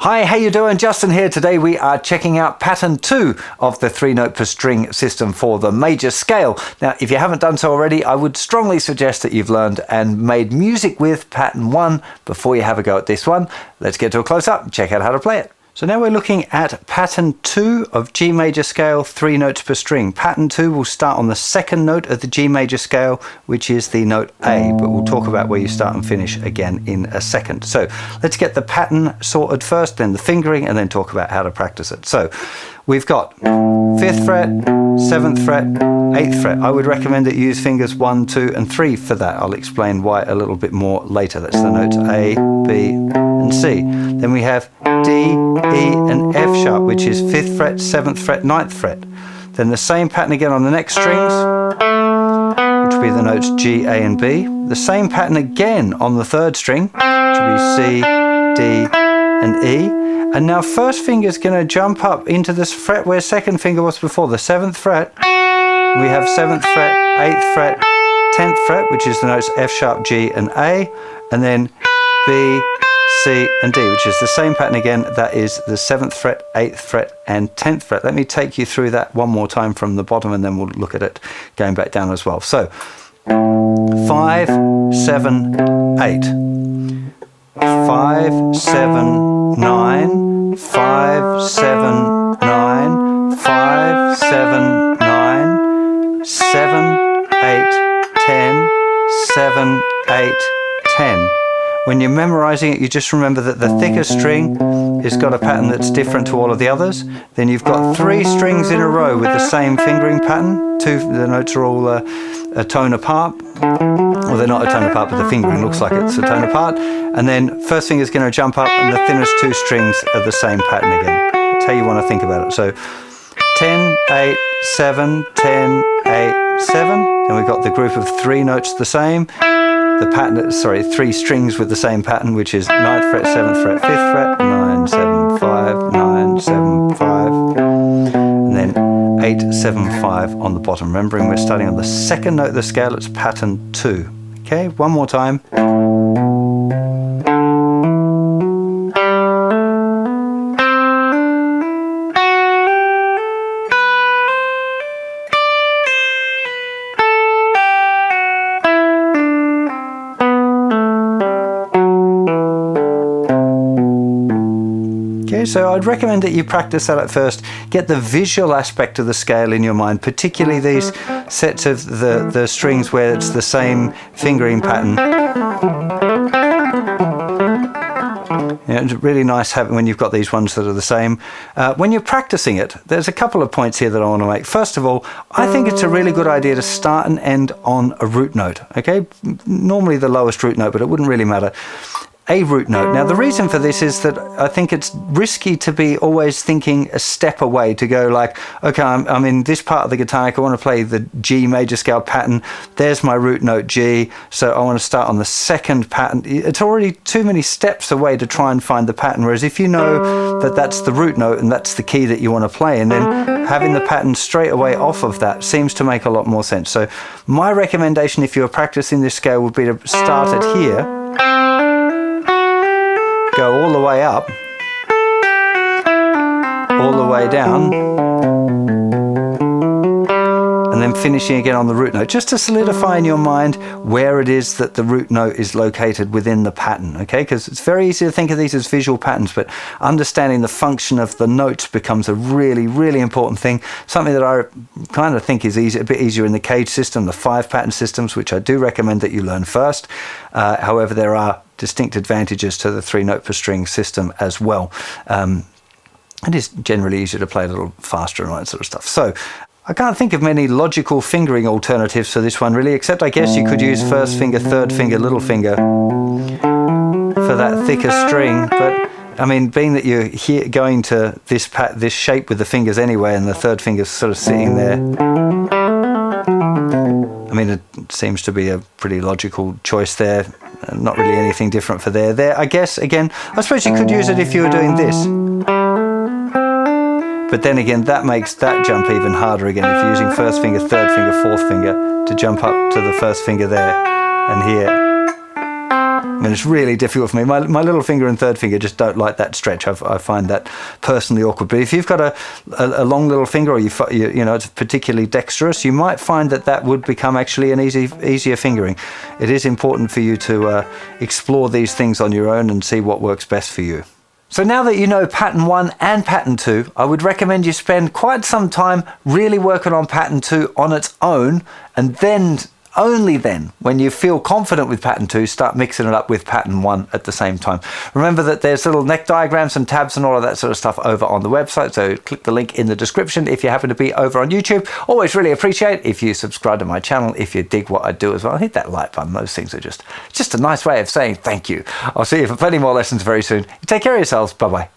Hi, how you doing? Justin here. Today we are checking out pattern 2 of the 3-note per string system for the major scale. Now, if you haven't done so already, I would strongly suggest that you've learned and made music with pattern 1 before you have a go at this one. Let's get to a close-up and check out how to play it. So now we're looking at pattern 2 of G major scale, 3 notes per string. Pattern 2 will start on the second note of the G major scale, which is the note A, but we'll talk about where you start and finish again in a second. So let's get the pattern sorted first, then the fingering, and then talk about how to practice it. So we've got 5th fret, 7th fret, 8th fret. I would recommend that you use fingers 1, 2 and 3 for that. I'll explain why a little bit more later. That's the notes A, B and C. Then we have D, E and F sharp, which is 5th fret, 7th fret, 9th fret. Then the same pattern again on the next strings, which will be the notes G, A and B. The same pattern again on the third string, which will be C, D and E. And now first finger is going to jump up into this fret where second finger was before, the 7th fret. We have 7th fret, 8th fret, 10th fret, which is the notes F sharp, G and A. And then B, C and D, which is the same pattern again. That is the 7th fret, 8th fret and 10th fret. Let me take you through that one more time from the bottom and then we'll look at it going back down as well. So 5, 7, 8. 5, 7, 9, 5, 7, 9, 5, 7, 9, 7, 8, 10, 7, 8, 10. When you're memorizing it, you just remember that the thicker string has got a pattern that's different to all of the others. Then you've got 3 strings in a row with the same fingering pattern. The notes are all a tone apart. Well, they're not a tone apart, but the fingering looks like it's a tone apart. And then first finger's going to jump up and the thinnest 2 strings are the same pattern again. That's how you want to think about it. So 10, 8, 7, 10, 8, 7. Then we've got the group of 3 notes the same. The pattern, 3 strings with the same pattern, which is 9th fret, 7th fret, 5th fret, 9, 7, 5, 9, 7, 5, and then 8, 7, 5 on the bottom. Remembering we're starting on the second note of the scale, it's pattern 2. Okay, one more time. So I'd recommend that you practice that at first. Get the visual aspect of the scale in your mind, particularly these sets of the strings where it's the same fingering pattern. It's really nice having when you've got these ones that are the same. When you're practicing it, there's a couple of points here that I want to make. First of all, I think it's a really good idea to start and end on a root note. Okay, normally the lowest root note, but it wouldn't really matter. A root note. Now the reason for this is that I think it's risky to be always thinking a step away, to go like, okay, I'm in this part of the guitar, I want to play the G major scale pattern, there's my root note G, so I want to start on the second pattern. It's already too many steps away to try and find the pattern, whereas if you know that that's the root note and that's the key that you want to play, and then having the pattern straight away off of that seems to make a lot more sense. So my recommendation if you're practicing this scale would be to start it here, go all the way up, all the way down, and then finishing again on the root note, just to solidify in your mind where it is that the root note is located within the pattern, okay? Because it's very easy to think of these as visual patterns, but understanding the function of the notes becomes a really, really important thing. Something that I kind of think is a bit easier in the cage system, the 5 pattern systems, which I do recommend that you learn first. However, there are distinct advantages to the 3 note per string system as well. It is generally easier to play a little faster and all that sort of stuff. So I can't think of many logical fingering alternatives for this one really, except I guess you could use first finger, third finger, little finger for that thicker string. But I mean, being that you're here going to this shape with the fingers anyway, and the third finger's sort of sitting there, I mean, it seems to be a pretty logical choice there. Not really anything different for there. I guess, again, I suppose you could use it if you were doing this. But then again, that makes that jump even harder again if you're using first finger, third finger, fourth finger to jump up to the first finger there and here. And it's really difficult for me. My little finger and third finger just don't like that stretch. I find that personally awkward. But if you've got a long little finger, or you know, it's particularly dexterous, you might find that would become actually an easier fingering. It is important for you to explore these things on your own and see what works best for you. So now that you know pattern 1 and pattern 2, I would recommend you spend quite some time really working on pattern 2 on its own, and then, only then, when you feel confident with pattern 2, start mixing it up with pattern 1 at the same time. Remember that there's little neck diagrams and tabs and all of that sort of stuff over on the website, so click the link in the description if you happen to be over on YouTube. Always really appreciate if you subscribe to my channel, if you dig what I do as well. Hit that like button. Those things are just a nice way of saying thank you. I'll see you for plenty more lessons very soon. Take care of yourselves. Bye-bye.